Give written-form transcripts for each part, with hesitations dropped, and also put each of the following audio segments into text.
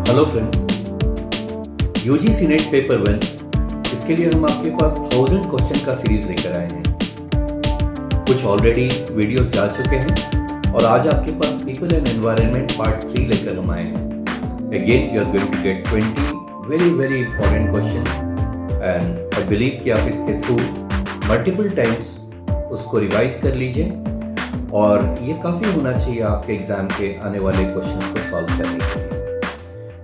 Hello friends, UGC net paper 1 इसके लिए हम आपके पास 1000 क्वेश्चन का सीरीज लेकर आए हैं। कुछ ऑलरेडी वीडियोस जा चुके हैं और आज आपके पास पीपल एंड एनवायरनमेंट पार्ट 3 लेकर हम आए हैं। Again you are going to get 20 very important question and I believe कि आप इसके थ्रू मल्टीपल टाइम्स उसको रिवाइज कर लीजिए और ये काफ़ी होना चाहिए आपके एग्जाम के आने वाले क्वेश्चन को सॉल्व करने के लिए।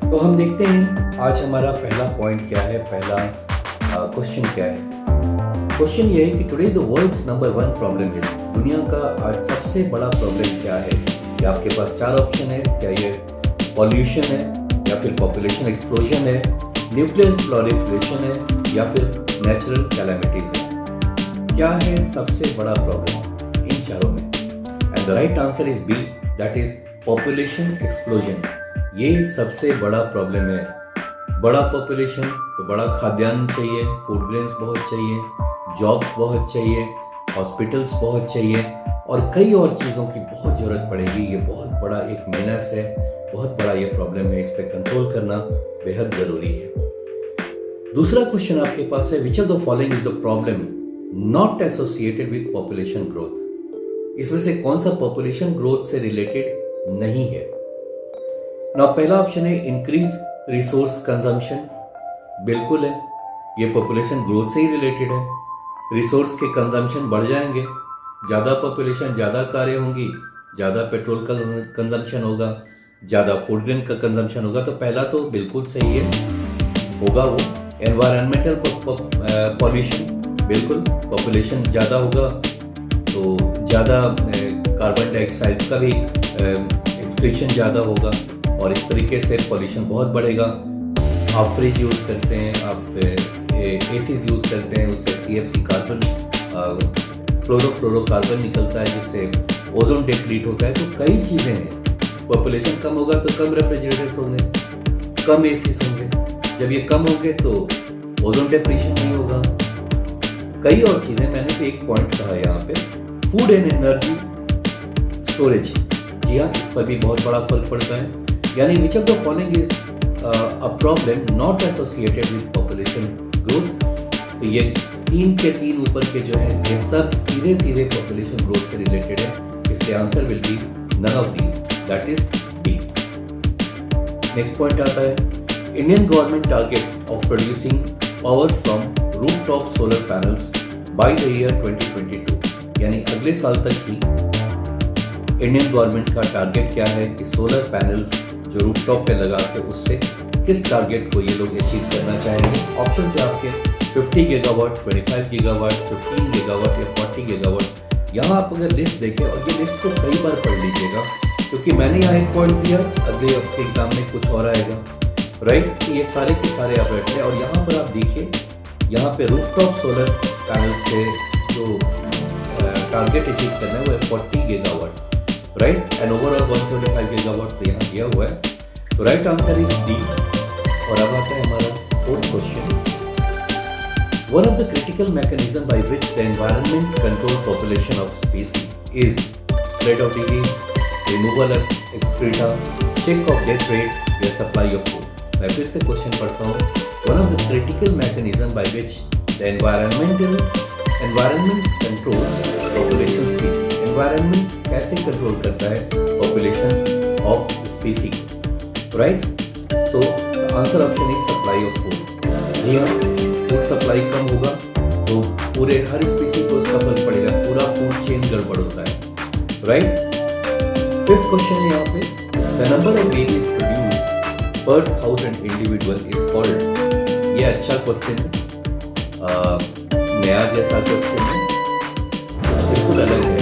तो हम देखते हैं आज हमारा पहला पॉइंट क्या है, पहला क्वेश्चन क्या है। क्वेश्चन ये है कि today the world's number 1 problem is, दुनिया का आज सबसे बड़ा प्रॉब्लम क्या है। ये आपके पास 4 ऑप्शन है। क्या ये पॉल्यूशन है, या फिर पॉपुलेशन एक्सप्लोजन है, न्यूक्लियर प्रोलिफरेशन है, या फिर नेचुरल कैलामिटीज है। क्या है सबसे बड़ा प्रॉब्लम इन चारों में? And the right answer is B, that is population explosion. ये सबसे बड़ा प्रॉब्लम है। बड़ा पॉपुलेशन तो बड़ा खाद्यान्न चाहिए, फूड ग्रेन्स बहुत चाहिए, जॉब्स बहुत चाहिए, हॉस्पिटल्स बहुत चाहिए और कई और चीज़ों की बहुत ज़रूरत पड़ेगी। ये बहुत बड़ा एक मेनास है, बहुत बड़ा ये प्रॉब्लम है। इस पर कंट्रोल करना बेहद ज़रूरी है। दूसरा क्वेश्चन आपके पास है, विच of the following is the problem not associated with population growth. इसमें से कौन सा पॉपुलेशन ग्रोथ से रिलेटेड नहीं है? ना पहला ऑप्शन है इंक्रीज रिसोर्स कंजम्पशन, बिल्कुल है, ये पॉपुलेशन ग्रोथ से ही रिलेटेड है। रिसोर्स के कंजम्पशन बढ़ जाएंगे, ज़्यादा पॉपुलेशन ज़्यादा कारें होंगी, ज़्यादा पेट्रोल का कंजम्पशन होगा, ज़्यादा फूड ग्रेन का कंजम्पशन होगा। तो पहला तो बिल्कुल सही है, होगा वो। एनवायरमेंटल पॉल्यूशन, बिल्कुल, पॉपुलेशन ज़्यादा होगा तो ज़्यादा कार्बन डाइऑक्साइड का भी एक्सक्रीशन ज़्यादा होगा और इस तरीके से पॉल्यूशन बहुत बढ़ेगा। आप फ्रिज यूज़ करते हैं, आप एसीज यूज़ करते हैं, उससे CFC कार्बन, क्लोरोफ्लोरोकार्बन निकलता है जिससे ओजोन डिप्लीट होता है। तो कई चीज़ें हैं। पॉपुलेशन कम होगा तो कम रेफ्रिजरेटर्स होंगे, कम एसीज होंगे। जब ये कम होंगे तो ओजोन डिप्लीशन नहीं होगा। कई और चीज़ें, मैंने तो एक पॉइंट कहा यहाँ पे, फूड एंड एनर्जी स्टोरेज। जी हाँ, इस पर भी बहुत बड़ा फर्क पड़ता है। यानी विच of the following is a problem not associated with population growth. तो ये 3 के 3 ऊपर के जो है ये सब सीधे पॉपुलेशन ग्रोथ से रिलेटेड है। इसलिए answer will be none of these, that is D. Next point आता है, Indian government target of producing power from rooftop solar panels by the year 2022। यानी अगले साल तक ही इंडियन गवर्नमेंट का टारगेट क्या है कि सोलर पैनल्स जो रूफटॉप पे लगा के उससे किस टारगेट को ये लोग अचीव करना चाहेंगे। ऑप्शन है आपके 50 गीगावाट, 25 गीगावाट, 15 गीगावाट या 40 गीगावाट। यहाँ आप अगर लिस्ट देखें, और ये लिस्ट को कई बार पढ़ लीजिएगा क्योंकि मैंने यहाँ एक पॉइंट दिया, अगले हफ्ते एग्जाम में कुछ और आएगा, राइट। ये सारे के सारे आप रख लें और यहाँ पर आप देखिए, यहाँ पे रूफटॉप सोलर पैनल से जो टारगेट अचीव करना है वो है 40 gigawatt, right, and overall 175 gigawatt तो यहाँ दिया हुआ है। तो राइट आंसर इज डी। और अब आता है हमारा 4th question, one of the critical mechanism by which the environment control population of species is spread of disease, removal of excreta, check of death rate या सप्लाई ऑफ फूड। मैं फिर से question पढ़ता हूँ, one of the critical mechanism by which the environment control population species. Environment कैसे control करता है population of species, right. So answer option is supply of food. जी हाँ, फूड सप्लाई कम होगा तो पूरे हर स्पीसी को उसका फर्क पड़ेगा, पूरा फूड चेन गड़बड़ होता है, राइट। 5th क्वेश्चन यहाँ पे, the number of babies produced पर 1000 इंडिविजुअल इज कॉल्ड। ये अच्छा क्वेश्चन है, नया जैसा क्वेश्चन है, बिल्कुल अलग है।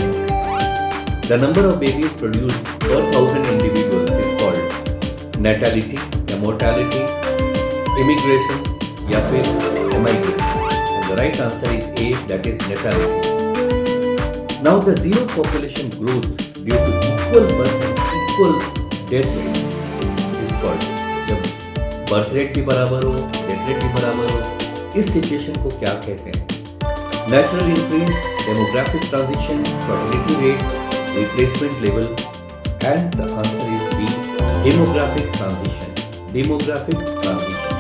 The number of babies produced per 1000 individuals is called natality या mortality, immigration या फिर emigration. And the right answer is A, that is natality. Now the zero population growth due to equal birth and equal death rate is called. जब birth rate भी बराबर हो, death rate भी बराबर हो, इस सिचुएशन को क्या कहते हैं? Natural increase, demographic transition, fertility rate, replacement level, and the answer is B, demographic transition. demographic transition.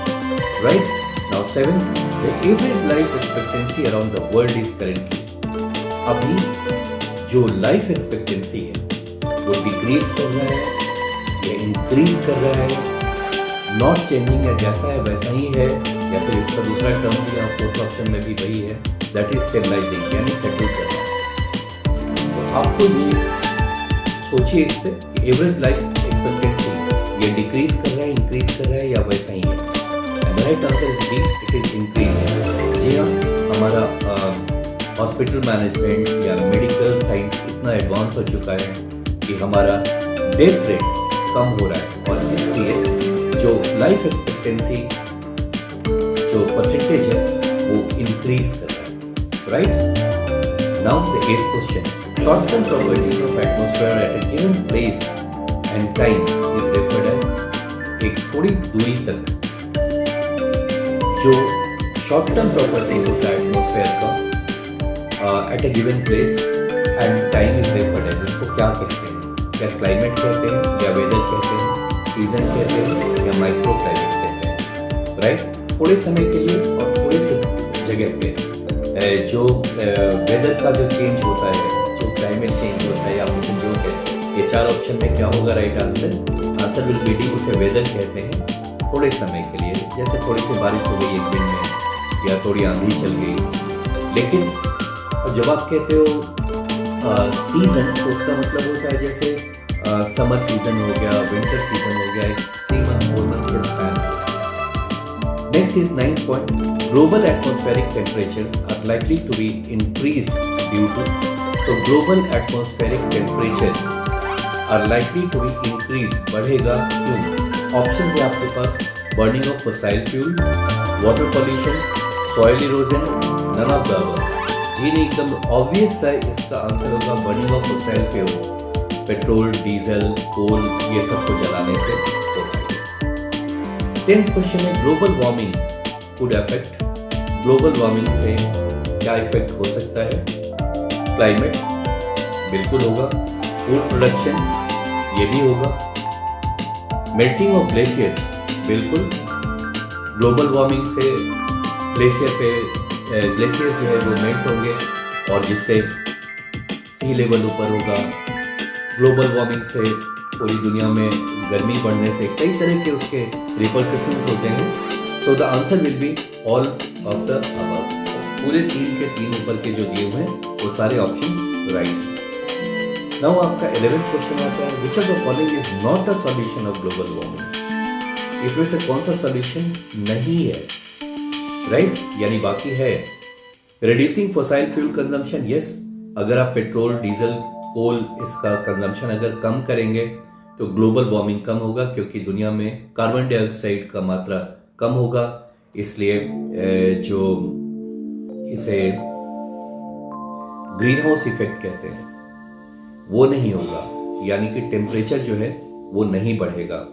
Right? Now 7, the average life expectancy around the world is currently. अभी जो लाइफ एक्सपेक्टेंसी है वो decrease कर रहा है या increase कर रहा है, नॉट चेंजिंग है, जैसा है वैसा ही है, या फिर इसका दूसरा टर्म भी आप फोर्थ ऑप्शन में भी वही है, दैट इज स्टेबलाइजिंग, यानी सेटल कर रहा है। तो आपको ये सोचिए इस पे कि एवरेज लाइफ एक्सपेक्टेंसी ये डिक्रीज कर रहा है, इंक्रीज कर रहा है या वैसा ही है। And the right answer is B, it is increase. जी हाँ, हमारा हॉस्पिटल मैनेजमेंट या मेडिकल साइंस इतना एडवांस हो चुका है कि हमारा डेथ रेट कम हो रहा है, और इसलिए जो लाइफ एक्सपेक्टेंसी जो परसेंटेज है वो इंक्रीज कर रहा है। Right? Now the 8th question, short term properties of atmosphere at a given place and time is referred as. एक थोड़ी दूरी तक जो शॉर्ट टर्म प्रॉपर्टीज होता है एटमॉस्फेयर का at a given place and time is referred as, इसको क्या कहते हैं? क्या क्लाइमेट कहते हैं, या वेदर कहते हैं, सीजन कहते हैं, या माइक्रो क्लाइमेट कहते हैं? राइट? थोड़े समय के लिए और थोड़े से जगह पे जो वेदर का जो चेंज होता है, जो क्लाइमेट चेंज होता है, या मुझे जो है, ये 4 ऑप्शन में क्या होगा right answer? Answer will B D. उसे वेदर कहते हैं थोड़े समय के लिए, जैसे थोड़ी सी बारिश हो गई एक दिन में, या थोड़ी आंधी चल गई। लेकिन जब आप कहते हो सीजन, तो उसका मतलब होता है जैसे समर सीजन हो गया, विंटर सीजन हो गया, 3 months 4 months के span. Next is 9th point, global atmospheric temperature are likely to be increased due to. तो global atmospheric temperature are likely to be increased, बढ़ेगा क्यों? ऑप्शन है आपके पास, burning of fossil fuel, water pollution, soil erosion, none of the above. ये नहीं, एकदम obvious है इसका आंसर होगा burning of fossil fuel, petrol, diesel, coal, ये सब को जलाने से होता है। 10th क्वेश्चन है, global warming could affect. Global warming से क्या इफेक्ट हो सकता है? क्लाइमेट बिल्कुल होगा, फूड प्रोडक्शन ये भी होगा, मेल्टिंग ऑफ ग्लेशियर बिल्कुल, ग्लोबल वार्मिंग से ग्लेशियर पे ग्लेशियर्स जो है वो मेल्ट होंगे, और जिससे सी लेवल ऊपर होगा। ग्लोबल वार्मिंग से पूरी दुनिया में गर्मी बढ़ने से कई तरह के उसके रिपरकशंस होते हैं। So the answer will be all of the above. पूरे 3 के 3 ऊपर के जो दिए हुए हैं वो सारे ऑप्शंस राइट हैं। नाउ आपका 11th क्वेश्चन आता है, विच of the following is not a solution of global warming. इसमें से कौन सा सॉल्यूशन नहीं है? राइट? यानी बाकी है रिड्यूसिंग फॉसाइल फ्यूल कंजम्पशन। यस, अगर आप पेट्रोल, डीजल, कोल इसका कंजम्पशन अगर कम करेंगे तो ग्लोबल वार्मिंग कम होगा, क्योंकि दुनिया में कार्बन डाइऑक्साइड का मात्रा कम होगा, इसलिए जो इसे ग्रीन हाउस इफेक्ट कहते हैं वो नहीं होगा, यानी कि टेम्परेचर जो है वो नहीं बढ़ेगा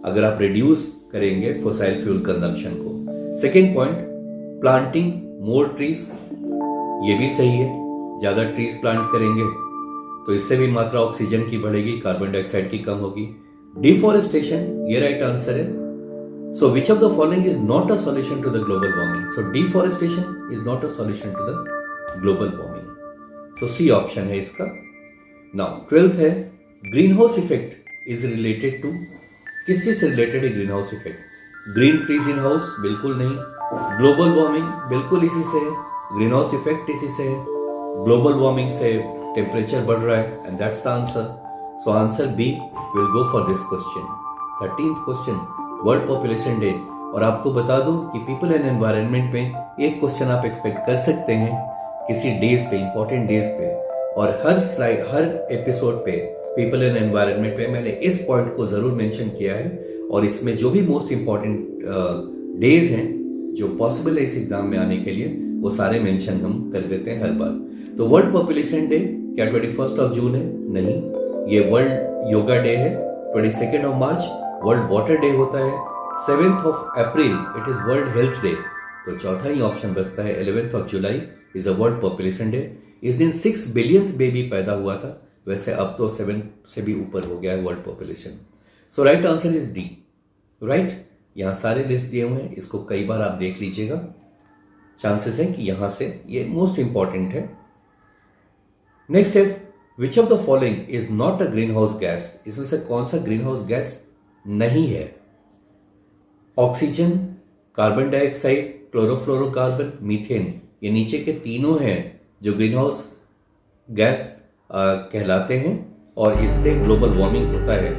अगर आप रिड्यूस करेंगे फॉसाइल फ्यूल कंजम्पशन को। Second point, planting more trees, ये भी सही है, ज्यादा ट्रीज प्लांट करेंगे तो इससे भी मात्रा ऑक्सीजन की बढ़ेगी, कार्बन डाइऑक्साइड की कम होगी। डिफॉरेस्टेशन ये राइट आंसर है। So which of the following is not a solution to the global warming? So deforestation is not a solution to the global warming. So C option है इसका। Now 12th है, green house effect is related to, किस चीज से related है green house effect? Green trees in house बिल्कुल नहीं, global warming बिल्कुल इसी से है, ग्रीन हाउस इफेक्ट इसी से है, ग्लोबल वार्मिंग से टेम्परेचर बढ़ रहा है, and that's the answer. So answer B will go for this question. 13th question, world population day. और आपको बता दूं कि पीपल एंड एनवायरनमेंट में एक क्वेश्चन आप एक्सपेक्ट कर सकते हैं किसी डेज पे, इंपॉर्टेंट डेज पे, और हर स्लाइड, हर एपिसोड पे पीपल एंड एनवायरनमेंट पे मैंने इस पॉइंट को जरूर मेंशन किया है, और इसमें जो भी मोस्ट इंपॉर्टेंट डेज हैं जो पॉसिबल है इस एग्जाम में आने के लिए, वो सारे मेंशन हम कर देते हैं हर बार। तो वर्ल्ड पॉपुलेशन डे क्या 21 जून है? नहीं, ये वर्ल्ड योगा डे है। 22 मार्च वर्ल्ड वाटर डे होता है। 7 April it is World Health Day. तो चौथा ही ऑप्शन बचता है 11 July is a World population Day. इस दिन 6 बिलियन बेबी पैदा हुआ था, वैसे अब तो 7 से भी ऊपर हो गया है world population. So right answer is D, right. यहाँ सारे लिस्ट दिए हुए हैं, इसको कई बार आप देख लीजिएगा, चांसेस है कि यहां से ये मोस्ट इंपॉर्टेंट है। नेक्स्ट है, विच of the following is not a green house gas, इसमें से कौन सा ग्रीन हाउस गैस नहीं है? Oxygen, carbon dioxide, chlorofluorocarbon, methane, ये नीचे के तीनों हैं जो ग्रीन हाउस गैस कहलाते हैं और इससे ग्लोबल वार्मिंग होता है।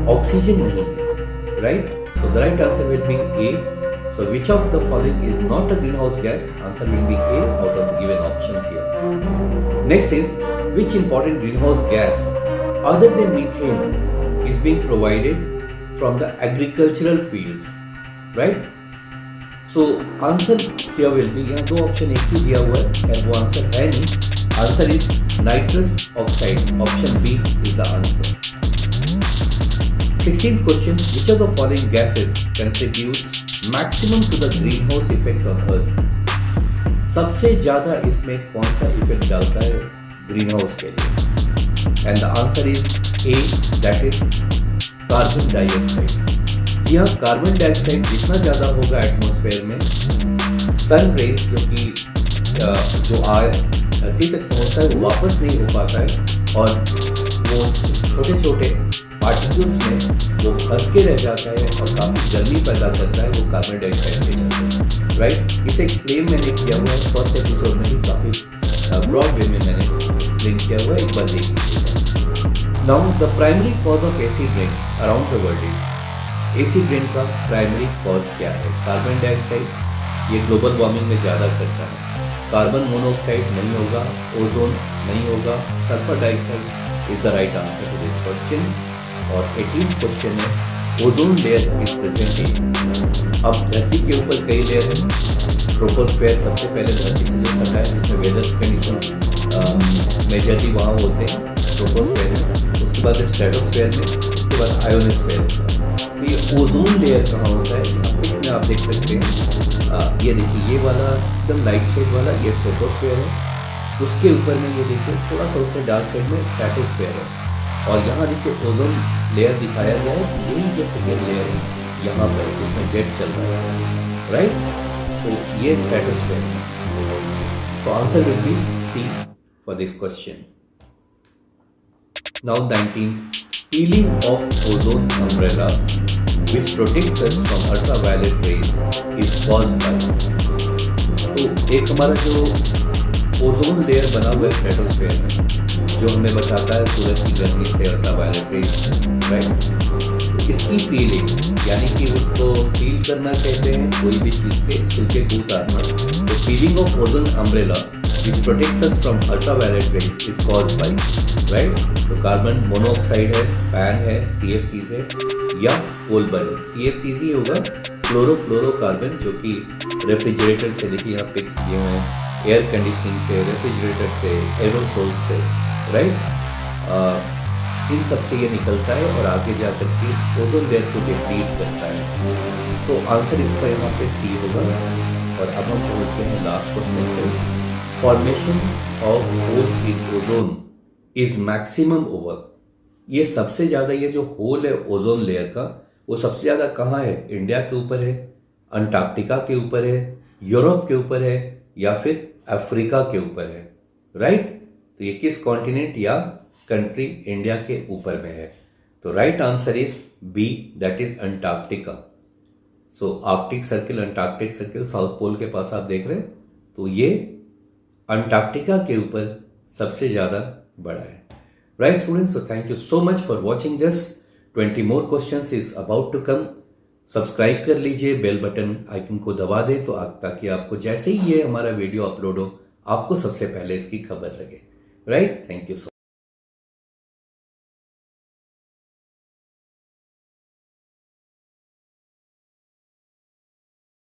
ऑक्सीजन नहीं है, right. So the right answer will B A. So which of the following is not a greenhouse gas? Answer will be A out of the given options here. Next is, which important greenhouse gas other than methane is being provided from the agricultural fields? Right? So answer here will be, यहाँ दो option एक ही दिया हुआ है वो answer है नहीं। Answer is nitrous oxide, option B is the answer. 16th question, which of the following gases contributes maximum to the greenhouse effect on earth? सबसे ज्यादा इसमें कौन सा इफेक्ट डालता है ग्रीन हाउस के लिए? And the answer is A, that is carbon dioxide. जी हाँ, कार्बन डाइऑक्साइड जितना ज्यादा होगा एटमॉस्फेयर में, सन रेज जो धरती तक पहुंचता है वो वापस नहीं हो पाता है और वो छोटे छोटे पार्टिकल्स में वो फंस के रह जाता है और काफी गर्मी पैदा करता है, वो कार्बन डाइऑक्साइड ले जाता है, राइट। इसे एक्सप्लेन मैंने किया हुआ है फर्स्ट एपिसोड में भी, काफी ब्रॉड वे में मैंने एक्सप्लेन किया हुआ है, एक बार देख लीजिएगा। Now the primary cause of acid rain around the world is, acid rain का प्राइमरी कॉज क्या है? कार्बन डाइऑक्साइड, ये ग्लोबल वार्मिंग में ज्यादा करता है। कार्बन मोनोऑक्साइड नहीं होगा, ओजोन नहीं होगा, sulphur dioxide is the right answer to this question. और 18th क्वेश्चन है, ozone layer is present in. अब धरती के ऊपर कई लेयर हैं। ट्रोपोस्फेयर सबसे पहले धरती से जो सटा है, जिसमें वेदर कंडीशंस मेजरली वहाँ होते हैं, ट्रोपोस्फेयर में। उसके बाद स्ट्रेटोस्फेयर में, उसके बाद आयोनोस्फेयर में। तो ये ओजोन लेयर कहाँ होता है? पिक में आप देख सकते हैं, ये देखिए, ये वाला एकदम लाइट शेड वाला ये ट्रोपोस्फेयर है। उसके ऊपर में ये देखिए थोड़ा सा उससे डार्क शेड में स्ट्रेटोस्फेयर है। और यहाँ देखिए ओजोन लेयर दिखाया गया है, यही जो सेकेंड लेयर है यहाँ पर, जिसमें जेट चल रहा है, राइट। तो ये स्ट्रेटोस्फेयर है। तो answer will be C for this question. Now 19th, peeling of ozone umbrella which protects us from ultraviolet rays is caused by। तो एक हमारा जो ओजोन लेयर बना हुआ है स्ट्रेटोस्फेयर में, जो हमें बचाता है सूरज की गर्मी से, अल्ट्रावायलेट रेज, राइट। इसकी पीलिंग, यानी कि उसको पील करना कहते हैं, कोई भी चीज़ के छिलके को उतारना। तो piling of ozone umbrella which protects us from ultraviolet rays is caused by, right. तो कार्बन मोनोऑक्साइड है, पैन है, CFCs है, या कोलबर है। CFCs होगा क्लोरोफ्लोरोकार्बन, जो कि रेफ्रिजरेटर से, देखिए यहाँ पिक्स दिए हुए हैं, एयर कंडीशनिंग से, रेफ्रिजरेटर से, एरोसोल्स से, राइट। इन सब से ये निकलता है और आगे जाकर के ओजोन लेयर को डिप्लीट करता है। तो आंसर इसका यहाँ पे सी होगा। और अब हम पहुँच गए हैं लास्ट क्वेश्चन पे। Formation of hole in ozone is maximum over. ये सबसे ज्यादा, ये जो होल है ओजोन लेयर का, वो सबसे ज्यादा कहाँ है? इंडिया के ऊपर है, अंटार्कटिका के ऊपर है, यूरोप के ऊपर है, या फिर अफ्रीका के ऊपर है, राइट। तो ये किस कॉन्टिनेंट या कंट्री इंडिया के ऊपर में है? तो right answer is B, that is Antarctica. So Arctic circle, Antarctic circle south pole के पास आप देख रहे हैं, तो ये अंटार्कटिका के ऊपर सबसे ज्यादा बड़ा है, right students. So thank you so much for watching this. 20 more questions is about to come। Subscribe कर लीजिए, बेल बटन आइकन को दबा दें तो ताकि आपको जैसे ही ये हमारा वीडियो अपलोड हो, आपको सबसे पहले इसकी खबर लगे, राइट। Thank you so